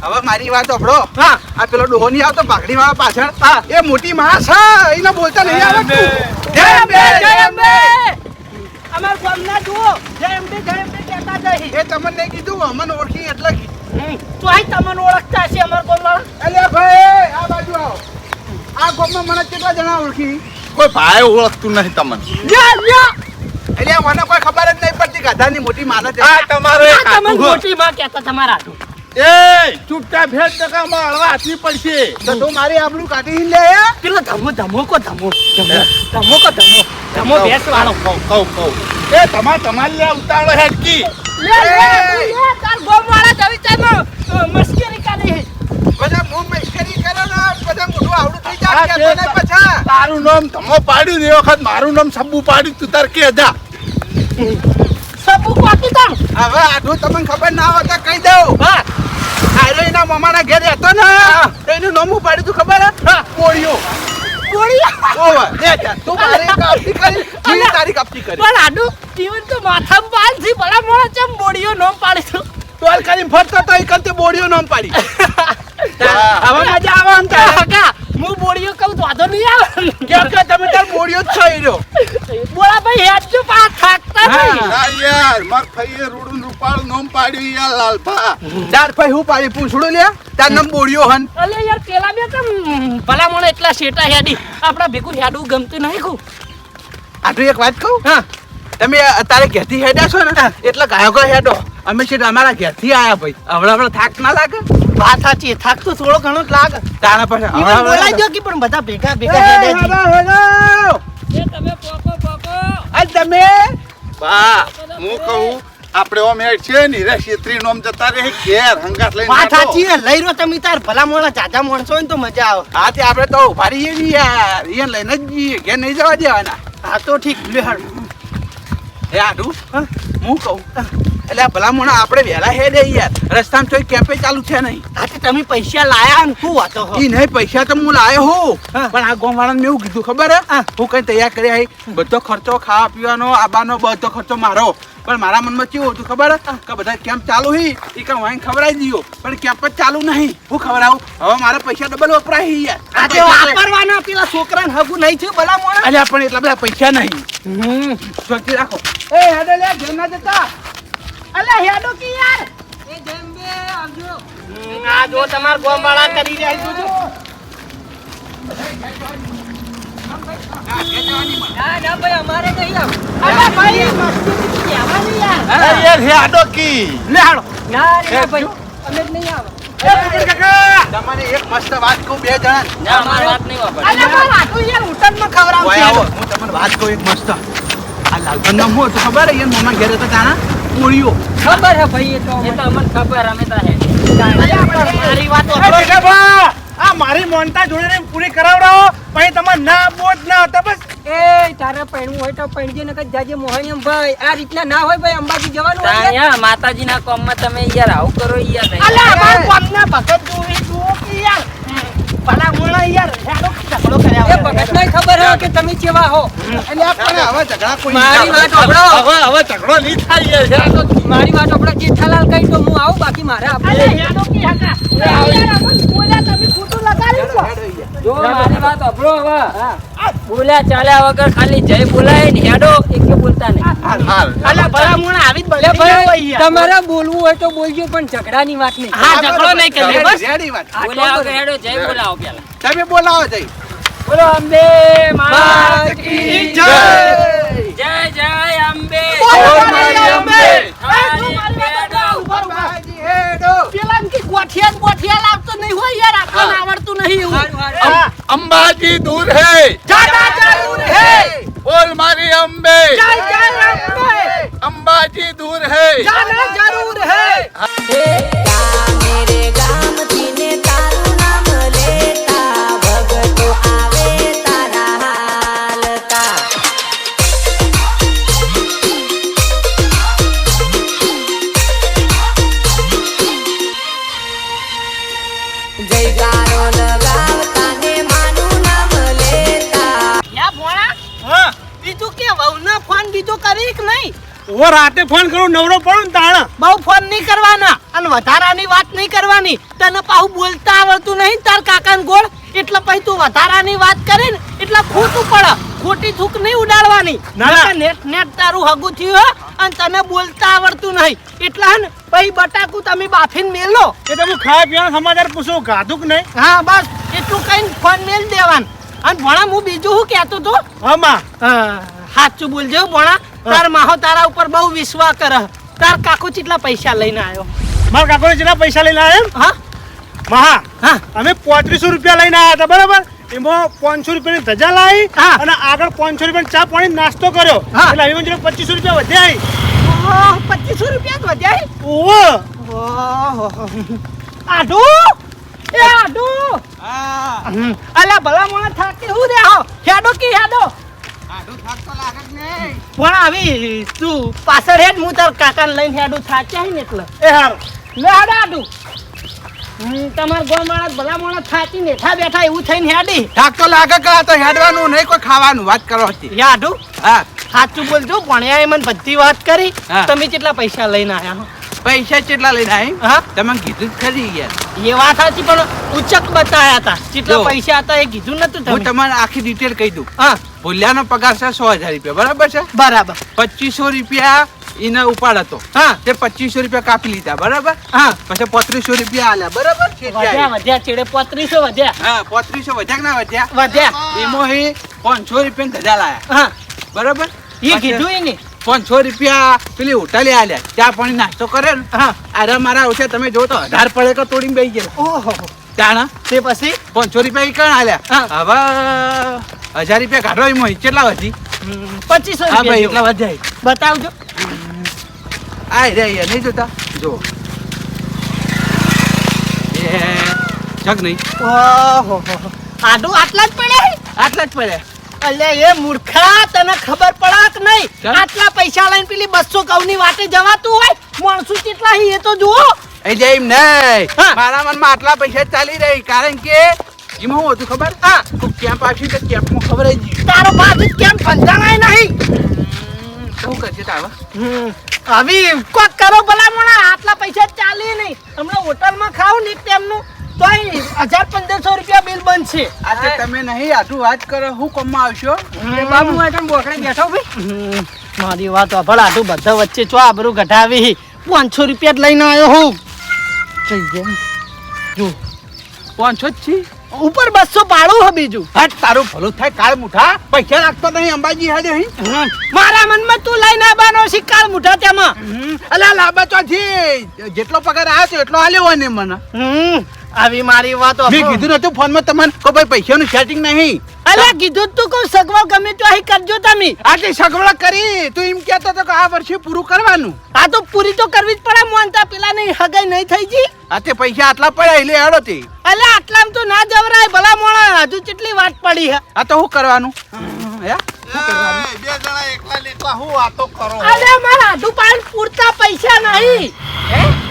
હવે મારી વાત સાંભળો હા આ પેલો ડોહો નહીં આવતો પાઘડી વાળા પાછળ હા. એ મોટી માણસ છે એને બોલતા નહીં આવડતું જય અંબે જય અંબે અમાર ગોમના જુઓ જય અંબે કહેતા જઈ એ તમને નહીં કીધું અમને ઓળખી એટલે કીધું. તો આઈ તમને ઓળખતા હશે અમાર ગોમ વાળા અલ્યા ભાઈ આ બાજુ આવો આ ગામમાં મને કેટલા જણા ઓળખી કોઈ ભાઈ ઓળખતું નહીં તમને લ્યો લ્યો એટલે મને કોઈ ખબર જ નહીં પડતી ગાધાની મોટી માનત છે. આ તમારો એક આ તમને હાથું હો. મોટી માં કહેતા તમારા હાથું. એ ચૂપચાપ હેડ ટકામાં હળવા હાથવી પડશે તો તું મારી આબરૂ કાઢી લે પેલો ધમો કો ધમો બેસ વાળો કહું એ તમારે લે ઉતાવળો હેડકી લે તાર ગોમ વાળા જવિતામાં મસ્કરી કાઢી બધા મું મસ્કરી કરે ને બધા મોઢું આવડું થઈ જાય હા, કહેતો નહીં પાછા. તારું નામ ધમો પાડ્યું ને એ વખત મારું નામ સબ્બુ પાડ્યું તું તાર કે જા સબુ કોકી તમ હવે આઠું તમને ખબર ના હોય તો કહી દઉં હા આયરો એના મામાના ઘેર રહેતો ને તો એનું નામ હું પાડ્યું તું ખબર હે? કોળિયો. ગોળિયા ઓવે, લે જા. તું મારી કાપી કરી મેં તારી કાપી કરી પણ આડું જીવન તો માથામાં બાલ થી ભલા મોણા ચમ બોડીઓ નોમ પાડી તું ટોલ કરીને ફરતો તો એ કરતે બોડીઓ નામ પાડી હવે મજા આવે આમ તારે. કાકા હું બોડીઓ કહું તો વાંધો નહીં આવે કેમ કે તમે તાર બોડીઓ જ છો ઈ રહ્યો. બોલા ભાઈ હેડ જો પા થાકતા નહીં હા યાર માર ફઈએ રૂડું રૂપાળું નામ પાડ્યું યાર લાલભા તાર ભાઈ હું પાડી પૂછડું લે તાર નામ બોડીઓ હન અલે યાર પેલા બે તમ ભલા મોણા એટલા શેટા હેડી આપડા ભેગું હેડવું ગમતું નહીં કુ આટલું એક વાત કહું હા તમે અત્યારે ઘેરથી હેડ્યા છો ને એટલે ગાયો હેડો અમે છે અમારા ઘેરથી આયા ભાઈ હમણાં થાક ના લાગે વાત સાચી થાક તો થોડો ઘણો જ લાગે તારા પાસે ઈવન બોલાઈ દો કે પણ બધા ભેગા ભેગા હેડે છે. એ તમે પોકો તમે બા હું કહું આપણે ઓમ હેડ છે ને રે છેત્રી નોમ જતા રહે ઘેર હંગાત લઈને વાત આવો. સાચી છે. લઈ રહ્યો તમે તાર ભલા મોણા જાજા માણસો હોય ને તો મજા આવે હા તે આપણે તો ઉભા રહીએ ને યાર એ લઈને જ જઈએ ઘેર નહીં જવા દેવાના હા તો ઠીક લે હાડ એ આડું હું કહું એટલે આ ભલા મોણા આપણે વહેલા હેડે યાર રસ્તામાં કોઈ કેમ્પે ચાલુ છે નહીં હા તે તમે પૈસા લાયા ને શું વાતો હો ઈ નહીં પૈસા તો હું લાયો હું હા. પણ આ ગામવાળાને મેં એવું કીધું ખબર હે હું કઈ તૈયાર કરી આવી બધો ખર્ચો ખાવા પીવાનો આબાનો બધો ખર્ચો મારો પણ મારા મનમાં કેવું હતું ખબર હે કે બધા કેમ્પ ચાલુ હી ઈ કે વાઈન ખવડાવી દીયો પણ કેમ્પ જ ચાલુ નહીં હું ખવડાવું હવે મારા પૈસા ડબલ વપરાય હી યાર આજે વાપરવાના પેલા છોકરાને હગું નહીં થયું ભલા મોણા અલ્યા પણ એટલા બધા પૈસા નહીં સોચી રાખો એ હેડે લે ઘેર ના જતા અલ્યા હેડો કે યાર આ જો તમાર ગોમવાળા કરી રહ્યા છો જો. ના ભાઈ અમારે નહીં આવ અલ્યા ભાઈ મસ્તી કહેવાની યાર અરે યાર હેડો કી લે હાડો ના ભાઈ અમે જ નહીં આવ તમને એક મસ્ત વાત કહું બે જણા ના અમારી વાત નહીં વાપર અલ્યા માર આટલું યાર હોટલમાં ખવડાવશે ઓય આવો હું તમને વાત કહું એક મસ્ત આ લાલભાઈ નામ હું હતું ખબર હે મામા ઘેર હતા તાણા કોળીઓ ખબર હે ભાઈ એ તો એ તો અમને ખબર અમે તો હે અલ્યા પણ મારી વાત એ સાંભળો. ભેગાભા, આ મારી મોનતા જોડે પૂરી કરાવડાવો પછી તમારે ના આપવો જ ના હતા બસ એ તારે પૈણું હોય તો પૈણજે નકર જાજે મોહણીયમ ભાઈ આ રીતના ના હોય ભાઈ અંબાજી જવાનું હોય ને. તાણ્યા માતાજીના કોમમાં તમે યાર આવું કરો યાર અલ્યા અમાર ગામના ભગત જોઈ જુઓ કે યાર ભલા મોણા યાર હેડો ઝઘડો કર્યા એ ભગતને ખબર હે કે તમે કેવા હો એટલે આપણે હવે ઝઘડા કોઈ મારી વાત સાંભળો હવે ઝઘડો નહીં થાય યાર હેડો કી. મારી વાત આપણે જેઠાલાલ કહી તો હું આવું બાકી મારે આપણે અલ્યા હેડો કે હકા યાર અમન બોલ્યા તમે ખોટું લગાડ્યું છો જો મારી વાત સાંભળો હવે બોલ્યા ચાલ્યા વગર ખાલી જય બોલાય ને હેડો એક બોલતા નહીં હાલ હાલ અલ્યા ભલા મોણા આવી જ એટલે બની હોય ભાઈ યાર તમારે બોલવું હોય તો બોલજો પણ ઝઘડાની વાત નહીં હા ઝઘડો નહીં કરીએ બસ રેડી વાત બોલ્યા વગર હેડો જય બોલાવો પેલા તમે બોલાવો જઈ બોલો અંબે માત કી જય જય જય અંબે બોલો મારી અંબે. થાળી પેડો. બાબાજી હેડો પેલા કે ગોઠિયા લાવતો નહીં હોય યાર આપણને આવડતું નહીં એવું હારું, હારું. અંબાજી દૂર હે જાના જરૂર હે બોલ મારી અંબે જય જય અંબે અંબાજી દૂર હે જાના જરૂર હે मेरे गाम ने तारू नाम लेता भगतो आवे तारा हालता जयकारो लगावता ने मानु नाम लेता યા ભોળા હા બીજું કે વહુના ફોન બીજો કરી કે નહીં ઓ રાતે ફોન કરું નવરો પડું ને તાણ બહુ ફોન નહીં કરવાના અને વધારાની વાત નહીં કરવાની તને પાછું બોલતા આવડતું નહીં તાર કાકાને ગોળ એટલે પછી તું વધારાની વાત કરે ને એટલે ખોટું પડે ખોટી થૂક નહીં ઉડાડવાની ના, ના. નેટ નેટ તારું હગું થયું હે અને તને બોલતા આવડતું નહીં એટલે હે ને પછી બટાકું તમે બાફીને મેલો એ તો હું ખાવા પીવાના સમાચાર પૂછું ગાધું કે નહીં હા બસ એટલું કઈ ફોન મેલ દેવાનું અને ભણા હું બીજું શું કહેતો તો આમાં સાચું બોલજો ભણા તાર માહો તારા ઉપર બહુ વિશ્વાસ કરે તાર કાકુ કેટલા પૈસા લઈને આવ્યો મારા કાકોને જેટલા પૈસા લઈને આવ્યા એમ હા મહા હા અમે 3500 રૂપિયા લઈને આવ્યા હતા બરાબર એમાં 500 રૂપિયાની ધજા લાવી હા. અને આગળ 500 રૂપિયાનો ચા પાણી નાસ્તો કર્યો હા. એટલે આવી મને 2500 રૂપિયા વધ્યા ઓહ, 2500 રૂપિયા જ વધ્યા ઓહો ઓહો. આઢુ એ આઢુ હા અલા ભલા મને થાકી હું રે હો હેડો કી હેડો આડું થાક તો લાગે જ નહીં પણ આવી તું પાછળ હેડ હું તાર કાકાને લઈને હેડો થાક્યા હે ને એટલે એ હાર લે હેડો આઢુ તમાર ગોમાળા ભલા મને થાકી ને બેઠા બેઠા એવું થઈને હેડી થાક તો લાગે કે આ તો હેડવાનું નહીં કોઈ ખાવાનું વાત કરો હતી યા આઢુ હા સાચું બોલજો ભણ્યા મને બધી વાત કરી હા. તમે કેટલા પૈસા લઈને આયા હો? પૈસા કેટલા લઈને આવી હા તમે કીધું જ ખરી યાર એ વાત સાચી પણ ઉચક બતાયા હતા કેટલા જો. પૈસા હતા એ કીધું નતું હું તમે તમને આખી ડિટેલ કહી દઉં હા ભૂલ્યાનો પગાર છે 100,000 રૂપિયા બરાબર છે બરાબર 2500 રૂપિયા એને ઉપાડ હતો હા તે 2500 રૂપિયા કાપી લીધા બરાબર હા પછી 3500 રૂપિયા આલ્યા બરાબર છે વધ્યા વધ્યા છેડે 3500 વધ્યા હા 3500 વધ્યા કે ના વધ્યા વધ્યા એમાં 500 રૂપિયા ધજા લાયા હા બરાબર એ કીધું ય નહીં. 500 રૂપિયા પેલી હોટલે આલ્યા ચા પાણી નાસ્તો કરે ને હા. અરે મારા ઓછા તમે જો તો 1000 પડે કે તોડીને બેસી ગયેલા ઓહો ચાણા તે પછી 500 રૂપિયા ઈ કણ આલ્યા હવે 1000 રૂપિયા કાઢો એમાં કેટલા વધી 2500 હા ભાઈ રૂપિયા એટલા વધ્યા બતાવજો. આ રે નહીં જોતા જો એ જગ નહીં ઓહો આડું આટલા જ પડ્યા હે? આટલા જ પડ્યા અલ્યા એ મૂર્ખા તને ખબર પડે કે નહીં? કેમ? આટલા પૈસા લઈને પેલી 200 ઘઉંની વાટે જવાતું હોય માણસો કેટલા હી એ તો જુઓ. એ જે એમ નહીં હા. મારા મનમાં આટલા પૈસા જ ચાલી રહી કારણ કે એમાં હું હતું ખબર હા. તું કેમ્પ આવ્યું તો કેમ્પમાં ખબર જ નહીં. તારો બાજુ કેમ બંધાણાય નહીં? શું કરશે તાવા હવે કોક કરો ભલા મોણા આટલા પૈસા જ ચાલે નહીં. હમણાં હોટલમાં ખાવ ને એક ટાઈમનું તોય 1500 રૂપિયા બિલ બનશે. આજે તમે નહીં આટલું વાત કરો હું કોમમાં આવશો એ બાબુ આ તમે બોકડે બેઠો ભાઈ મારી વાત વાપર આટલું બધા વચ્ચે ચો આબરૂ ઘટાવી 500 રૂપિયા જ લઈને આવ્યો હું. જઈ ગયા. જો 500 જ છી ઉપર 200 પાડું હે બીજું. હટ તારું ભલું થાય કાળ મુઠા પૈસા લાગતો નહીં અંબાજી હાડે અહીં મારા મનમાં તું લઈને આવવાનો શિકાર મુઠા તેમાં. અલા લાંબા ચોથી જેટલો પગાર આવ્યો છે એટલો આલ્યો હોય ને મને આવી મારી વાત મેં કીધું નતું ફોનમાં તમને કે ભાઈ પૈસાનું સેટિંગ નહીં અલ્યા કીધું તું કહું સગવડ ગમે તો અહીં કરજો તમે. આટલી સગવડ કરી તું એમ કહેતો હતો કે આ વર્ષે પૂરું કરવાનું આ તો પૂરી તો કરવી જ પડે મોનતા પેલા નહીં હગાઈ નહીં થઈ જી. આ તે પૈસા આટલા પડ્યા એટલે હેડો તે અલ્યા આટલામાં તો ના જવરાય ભલા મોણા હજુ કેટલી વાત પડી હે. આ તો શું કરવાનું હે બે જણા એકલા ને એકલા હું વાતો કરો અલ્યા મારા આધુ પાડ પૂરતા પૈસા નહીં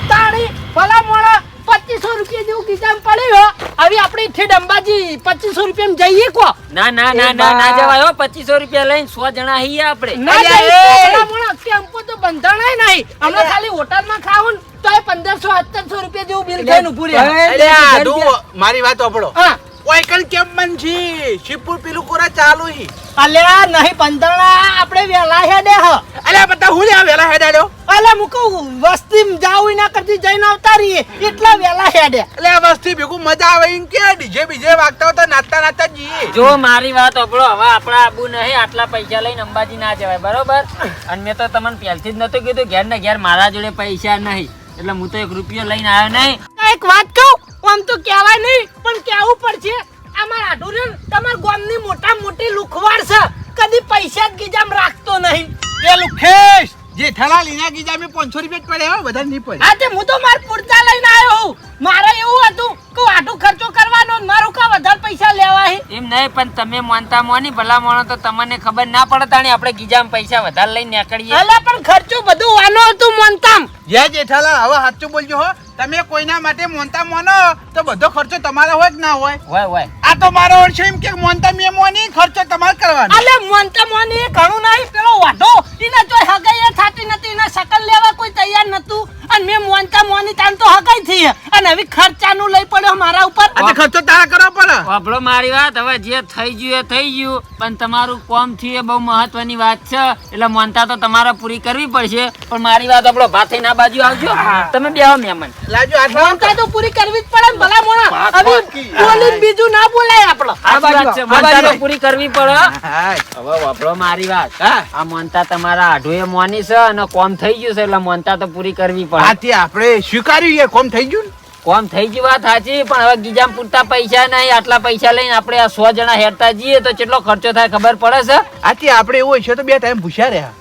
તાણી ભલા મોણા 2500 રૂપિયા જેવું ગીજામ પડ્યું હે. હવે આપણે ઠેડ અંબાજી 2500 રૂપિયામાં જઈએ કો ના ના ના ના ના જવાય હો 2500 રૂપિયા લઈને 100 જણા હઈએ આપણે ના અલ્યા, જઈએ એ! ભલા મોણા ટેમ્પો તો બંધાણાય નહીં. હમણાં ખાલી હોટલમાં ખાવું ને તોય 1500-1700 રૂપિયા જેવું બિલ થઈને ઊભું રહે. અલ્યા તું મારી વાત સાંભળો હા ઓય કણ કેમ મન છી શિવપુર પેલું કોરા ચાલુ હી અલ્યા નહીં બંધાણા આપણે વેલા હેડે હ. અલ્યા બધા હું લ્યા વેલા હેડાડ્યો અલ્યા મુકો વસ્તી જાવ ના કરતી જઈને આવતા રહીએ એટલા વેલા હેડે. અલ્યા વસ્તી ભેગું મજા આવે એમ કે ડીજે બીજે વાગતા હોય તો નાચતા નાચતા જઈએ જો મારી વાત સાંભળો હવે આપણા આબુ નહીં આટલા પૈસા લઈને અંબાજી ના જવાય બરોબર અને મેં તો તમને પહેલથી જ નતું કીધું ઘેર ને ઘેર મારા જોડે પૈસા નહીં એટલે હું તો 1 રૂપિયો લઈને આવ્યો નહીં. એક વાત કહું આમ તો કહેવાય નહીં પણ કહેવું પડશે. અમારા આઢુરિયન તમાર ગામની મોટા મોટી લુખવાડ છે કદી પૈસા જ ગીજામ રાખતો નહીં. એ લુખેશ જેઠાલાલ લીના ગીજા મે 500 રૂપિયા જ પડ્યા હો બધા નહીં પડે આ તે હું તો માર પૂરતા લઈને આવ્યો હું. મારે એવું હતું કે આટો ખર્ચો કરવાનો ને મારું કા વધારે પૈસા લેવા હે. એમ નહીં પણ તમે માનતા મોની ભલા મોણો તો તમને ખબર ના પડે તાણી આપણે ગીજામાં પૈસા વધારે લઈને નીકળીએ. અલા પણ ખર્ચો બધું વાનો હતું મોનતામ. જય જેઠાલાલ હવે સાચું બોલજો હો તમે કોઈના માટે મોનતા મોનો તો બધો ખર્ચો તમારો હોય કે ના હોય હોય આ તો મારો વર્ષે એમ કે મોનતા મે મોની ખર્ચો તમારે કરવાનો અલે મોનતા મોની એ ઘણું નહીં પેલો વાઢો એને તો હગાઈ થાતી નથી એને શકલ લેવા કોઈ તૈયાર નતું અને મે મોનતા મોની તાન તો હગાઈ થઈ હે. અને હવે ખર્ચાનું લઈ પડ્યો મારા ઉપર. આ ખર્ચો તારા કરવો પડે વાપરો મારી વાત હવે જે થઈ ગયું એ થઈ ગયું પણ તમારું કોમ થયું એ બહુ મહત્વની વાત છે એટલે માનતા તો તમારે પૂરી કરવી પડશે પણ મારી વાત આપણો ભાથઈ ના બાજુ આવજો તમે બેહો મહેમાન લાજો આટલા મોનતા તો પૂરી કરવી જ પડે ને ભલા મોણા. હવે બોલીને બીજું ના બોલાય આપણો. આ વાત છે માનતા તો પૂરી કરવી પડે હા હવે વાપરો મારી વાત હા આ માનતા તમારા આઢુએ મોની છે અને કોમ થઈ ગયું છે એટલે માનતા તો પૂરી કરવી પડે આથી આપણે સ્વીકાર્યું એ કોમ થઈ ગયું ને કોમ થઈ ગઈ વાત સાચી પણ હવે ગીજામ પૂરતા પૈસા નહીં આટલા પૈસા લઈને આપણે આ 100 જણા હેરતા જઈએ તો કેટલો ખર્ચો થાય ખબર પડે છે આથી આપણે એવું છે તો 2 ટાઈમ ભૂસ્યા રહ્યા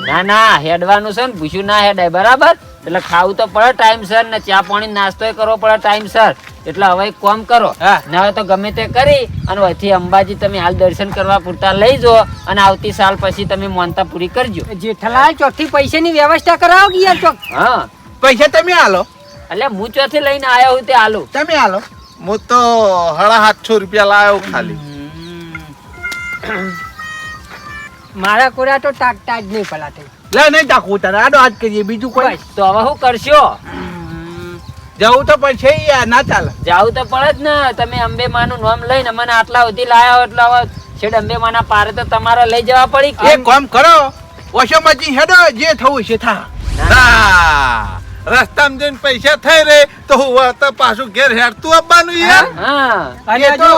ના ના હેડવાનું છે ને ભૂસ્યું ના હેડાય બરાબર એટલે ખાવું તો પડે ટાઈમસર ને ચા પાણી નાસ્તો કરવો પડે ટાઈમસર એટલે હવે એક કામ કરો હા. ને હવે તો ગમે તે કરી અને અહીંથી અંબાજી તમે હાલ દર્શન કરવા પૂરતા લઈ જાઓ અને આવતી સાલ પછી તમે માનતા પૂરી કરજો જેઠાલાલ ચોથી પૈસાની વ્યવસ્થા કરાવો કે યાર ચોક હા પૈસા તમે આલો એટલે હું ચોથી લઈને આવ્યો હું તે હાલું તમે આલો હું તો 750 રૂપિયા લાવ્યો ખાલી મારા કોરા તો ટાકતા જ નહીં પલાતે લે નહીં ટાકવું તારે આડો હાથ કરીએ બીજું કોઈ તો હવે શું કરશો જવું તો પછી યાર ના ચાલે જાવું તો પડે જ ને તમે અંબે માનું નામ લઈને મને આટલા સુધી લાયા એટલે હવે છેડ અંબે માના પારે તો તમારે લઈ જવા પડી કે એક કામ કરો ઓશોમાંથી હેડો જે થવું છે થા ના રસ્તામાં જઈને પૈસા થઈ રે તો હું તો પાછું ઘેર હેડતું આવવાનું યાર હા અને જો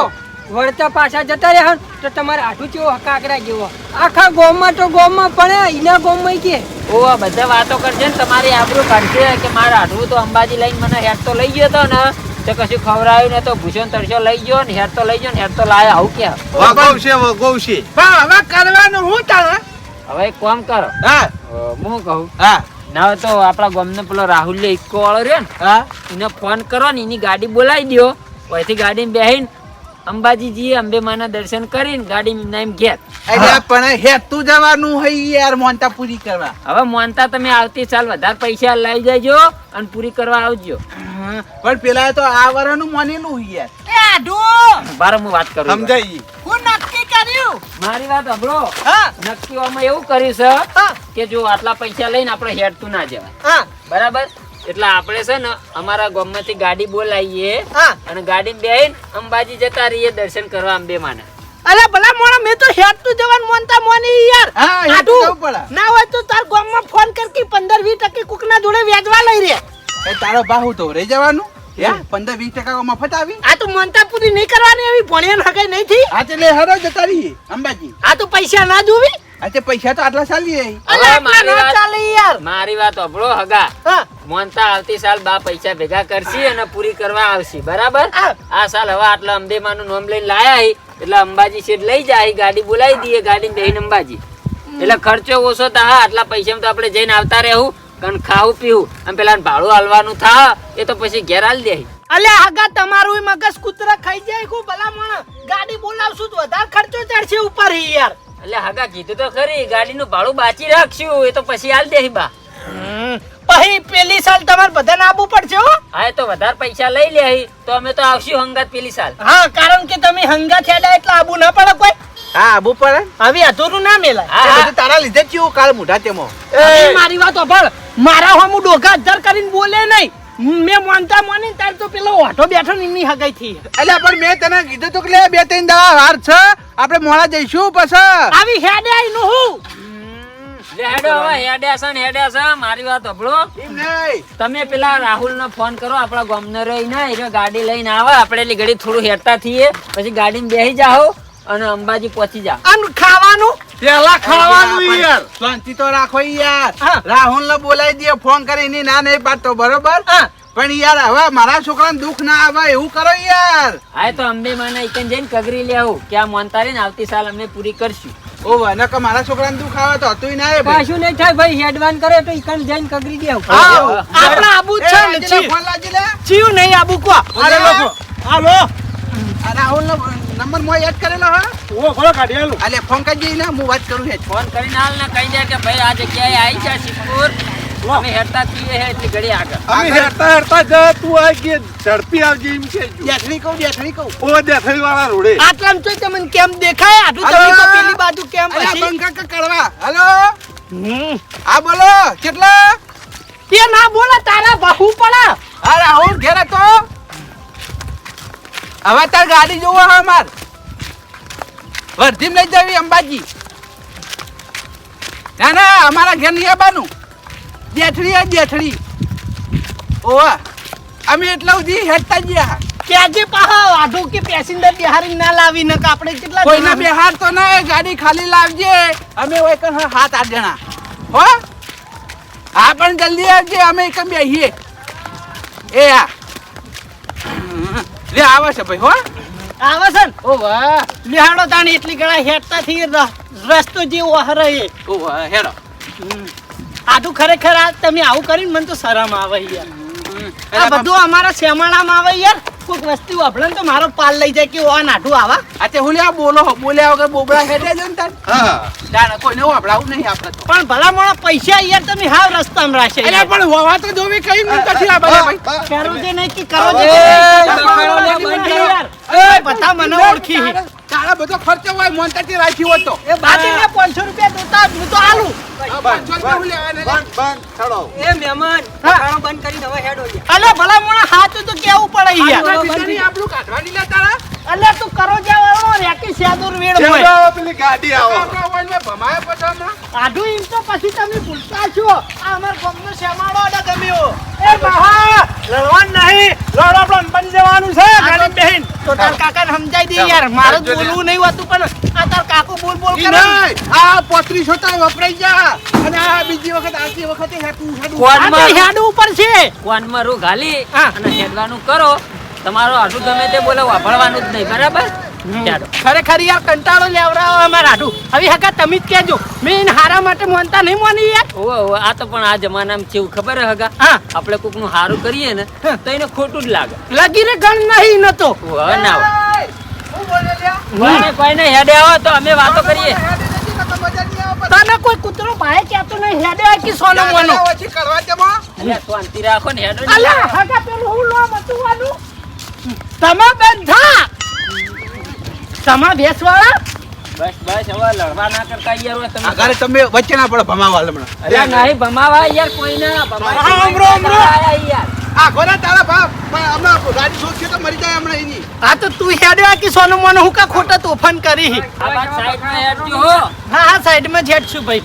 વળતા પાછા જતા રહ્યા ને તો તમારે આઠું કેવો કાકરા જેવો આખા ગામમાં તો ગામમાં પણ એના ગામમાં કે ઓ આ બધા વાતો કરશે ને તમારી આબરૂ કાઢશે કે મારા હાડવું તો અંબાજી લઈને મને હેડ તો લઈ ગયો તો ને તો કશું ખવડાવ્યું ને તો ભૂષણ તરસો લઈ ગયો ને હેડ તો લઈ ગયો ને હેડ તો લાયા આવું કે વગવશે પણ હવે કરવાનું હું તારે હવે એક કામ કરો હા હું કહું હા ના તો આપણા ગામનો પેલો રાહુલ ઇકો વાળો રહ્યો ને હા એને ફોન કરો ને એની ગાડી બોલાવી દો પછી ગાડીમાં બેહીને અંબાજીજી અંબે માના દર્શન કરીને ગાડીમાં એમ ઘેર એટલે પણ હેતું જવાનું હોય યાર મોનતા પૂરી કરવા હવે મોનતા તમે આવતી સાલ વધારે પૈસા લઈ જજો અને પૂરી કરવા આવજો પણ પેલા તો આ વરાનું માનેલું હોય યાર એ આઢું બાર હું વાત કરું સમજાઈ હું નક્કી કર્યું મારી વાત સાંભળો હા નક્કી આમાં એવું કર્યું છે હા કે જો આટલા પૈસા લઈને આપણે હેડતું ના જવાય હા બરાબર એટલે આપણે છે ને અમારા ગામમાંથી ગાડી બોલાવીએ હા અને ગાડી બેહીને અંબાજી જતા રહીએ દર્શન કરવા અંબે માના અરે ભલા મોણા મેં તો હેડ તું જવાન મોનતા મોની યાર હા હેતું આઢું જવું પડે ના હોય તો તાર ગામમાં ફોન કર કે 15-20% કુકના જોડે વેચવા લઈ રે એ તારો બાહુ તો રહી જવાનું યા 15-20% મફત આવી આ તો મોનતા પૂરી નહીં કરવાની એવી ભણ્યા નકાઈ નહીં થી હા એટલે હરો જતા રહીએ અંબાજી આ તો પૈસા ના જોવી આ તે પૈસા તો આટલા ચાલીએ અલે હવે આટલા ના ચાલે યાર મારી વાત સાંભળો હગા હા મોનતા આવતી સાલ બા પૈસા ભેગા કરશી અને પૂરી કરવા આવશે બરાબર હા. આ સાલ હવે આટલા અંબેમાનું નામ લઈને લાયા હી એટલે અંબાજી શેઠ લઈ જાય ગાડી બોલાવી દઈએ ગાડીને બેહીને અંબાજી એટલે ખર્ચો ઓછો થાય આટલા પૈસામાં તો આપણે જઈને આવતા રહેવું કારણ ખાવું પીવું અને પેલા ભાડું હાલવાનું થા એ તો પછી ઘેર હાલ દે અલે આગા તમારું મગજ કૂતરા ખાઈ જાય કો ભલા મોણા ગાડી બોલાવશું તો વધારે ખર્ચો ચડશે ઉપર હી યાર એટલે હગા કીધું તો ખરી ગાડીનું ભાડું બાચી રાખશું એ તો પછી હાલ દે બા પછી પેલી સાલ તમારે બધાને આવવું પડશે હો હા એ તો વધારે પૈસા લઈ લે તો અમે તો આવશું હંગાત પેલી સાલ હા કારણ કે તમે હંગા થયેલા એટલે આબુ ના પડે કોઈ હા આબુ પડે હવે અધૂરું ના મેલાય હા, એ હા. બધું તારા લીધે જ થયું કાલ મોઢા તેમાં હવે મારી વાત સાંભળ મારા હું ડોગા અધર કરીને બોલે નહીં મેં માનતા માની તાર તો પેલો ઓઢો બેઠો ને એની હગાઈ થી એટલે પણ મેં તને કીધું તું કે લે 2-3 દવા વાર છે આપણે મોડા જઈશું પછી આવી હેડે આઈ નું હું લે હેડો હવે હેડે છે મારી વાત સાંભળો એમ નહીં તમે પેલા રાહુલ નો ફોન કરો આપણા ગામનો રહીને એ ગાડી લઈને આવે આપણે એટલી ઘડી થોડું હેરતા થઈએ પછી ગાડીમાં બેસી જાઓ અને અંબાજી પહોંચી જાઓ આનું ખાવાનું પેલા ખાવાનું યાર શાંતિ તો રાખો યાર હા. રાહુલ ને બોલાવી દે ફોન કરીને ના નહીં પાડતો બરોબર હા. પણ યાર હવે મારા છોકરાને દુઃખ ના આવે એવું કરો યાર હા તો અંબે માના એકન જઈને કગરી લેવું કે આ મોનતારી ને આવતી સાલ અમે પૂરી કરશું ઓ વને કે મારા છોકરાને દુઃખ આવે તો હતું ના એ ભાઈ પાછું નહીં થાય ભાઈ હેડવાન કરે તો ઈકન જઈને કગરી દેવું હા આપણા આબુ એ છે ને રાજુને ચી ફોન લાગી લે ચીયું નહીં આબુ કો અરે લોકો. હાલો આ રાહુલ નો નંબર મો યાદ કરેલો હા ઓ ખરો કાઢી આલું આલે ફોન કરી ને હું વાત કરું હે ફોન કરીને હાલ ને કહી દે કે ભાઈ આ જગ્યાએ આવી જા શિવપુર અમે હેરતા થઈએ હે એટલી ઘડી આગળ અમે હેરતા જા તું આ કે ઝડપી આવજે એમ કે દેખણી કહું ઓ દેથઈ વાળા રોડે આટલામ તો તમને કેમ દેખાય આટલું હાલો. તમે કો પેલી બાજુ કેમ અરે પછી બંકા કા કરવા હાલો હમ. આ બોલો કેટલા એ ના બોલે તારા બહુ પડા આ રાહુલ ઘેર હતો હવે તાર ગાડી જોવો હા માર વર્ધીમ લઈ જવી અંબાજી ના ના અમારા ઘેર નહીં આવવાનું જેઠડી ઓવા અમે એટલા સુધી હેડતા જ ગયા કેજે પાહા આઢો કે પેસેન્જર બિહારી ના લાવી ન આપણે કેટલા કોઈના બેહાર તો ના ગાડી ખાલી લાવજે અમે હોય કે 7-8 જણા હો હા પણ જલ્દી આવજે અમે એક બેહીએ એ આ લે આવે છે ભાઈ હો આવે છે ને ઓ વાહ લેહાડો તાણી એટલી ગળા હેડતા થી રસ્તો જેવો હરે ઓ વાહ હેડો આઢું ખરેખર આ તમે આવું કરીને મને તો શરમ આવે યાર આ બધું અમારા શેમાળામાં આવે યાર કોઈક વસ્તુ વાપરે ને તો મારો પાલ લઈ જાય કે ઓ નાઢું આવા આ તે હું લ્યા બોલ્યા વગર બોબડા હેડે છે ને તાર હા તાર કોઈને વાપરાવું નહીં આપણે તો પણ ભલા મોણા પૈસા યાર તમે હાવ રસ્તામાં રાખશે અરે પણ હોવા તો જોવી કઈ નથી આ બધા ભાઈ કરો જે નહીં કે કરો જે યાર એ બધા મને ઓળખી તારા બધો ખર્ચો હોય મોનતાથી રાખી હોત તો એ બાદીને 500 રૂપિયા દેતા હું તો આલું 500 રૂપિયા હું લેવાના છે? બંધ છોડો એ મહેમાન ખાણો બંધ કરીને હવે હેડો લે અલે ભલા મોણા હાથ તો કેવું પડે યાર આ બિચારી આપણું કાઢવાની લે તારા અલે તું કરો જાવ રેકી સેદુર વેડ હોય ચેડો પેલી ગાડી આવો આપણા ઓઇલમાં ભમાયા પછી હમણાં આઢું એમ તો પછી તમે ભૂલતા છો આ અમાર ગામનો શેમાળો અડા ગમ્યો એ બહા લડવાન નહીં લાડો આપણે અંબાજી જવાનું છે ગાડી બેહીન તો તાર કાકાને સમજાઈ દે યાર મારે જ બોલવું નહીં હોતું પણ આ તાર કાકો બોલ બોલ ઈ કરે નહીં, આ 3500 તાર વપરાઈ જા અને આ બીજી વખત આવતી વખતે હેઠું હેઠું કોનમાં હેડ ઉપર છે કોનમાં રૂ ઘાલી હા. અને હેડવાનું કરો તમારો આટલું ગમે તે બોલે વાપરવાનું જ નહીં બરાબર ચાલો ખરેખર યાર કંટાળો લેવડાવો અમારા હાડું હવે હકા તમે જ કહેજો મેં એને હારા માટે માનતા નહીં માની યાર ઓવે ઓવે આ તો પણ આ જમાનામાં કેવું ખબર હે હગા હા આપણે કોક નું સારું કરીએ ને તો એને ખોટું જ લાગે લગીને ગણ નહીં નતો હવે ના હોય. હું બોલે લ્યા કોઈ નહીં હેડે આવો તો અમે વાતો કરીએ મજા નહીં આવે તને કોઈ કૂતરો ભાઈ કહેતો નહીં હેડે કે સોનો મોનો ઓછી કરવા તેમાં અલ્યા શાંતિ રાખો ને હેડો ને. અલા હકા પેલું હું લો મતુવાનું તમે બંધા તમા બેસવાળા બસ બસ હવે લડવા ના કરતા યાર હવે તમે આગળ તમે વચ્ચે ના પડો ભમાવા હમણાં અલ્યા નહીં ભમાવા યાર કોઈ ના ભમાવા હા, હમરો, હમરો. યાર આ ગોરા તારા બાપ પણ હમણાં ગાડી શોધશે તો મરી જાય હમણાં એની આ તો તું હેડે કે સોનો મોનો હું કા ખોટા તોફાન કરી આ બાદ સાઈડમાં હેડજો હો હા હા સાઈડમાં જ હેડશું ભાઈ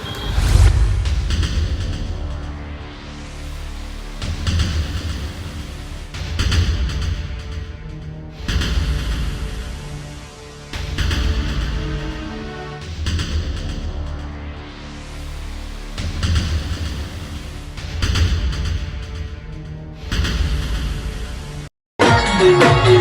Thank you.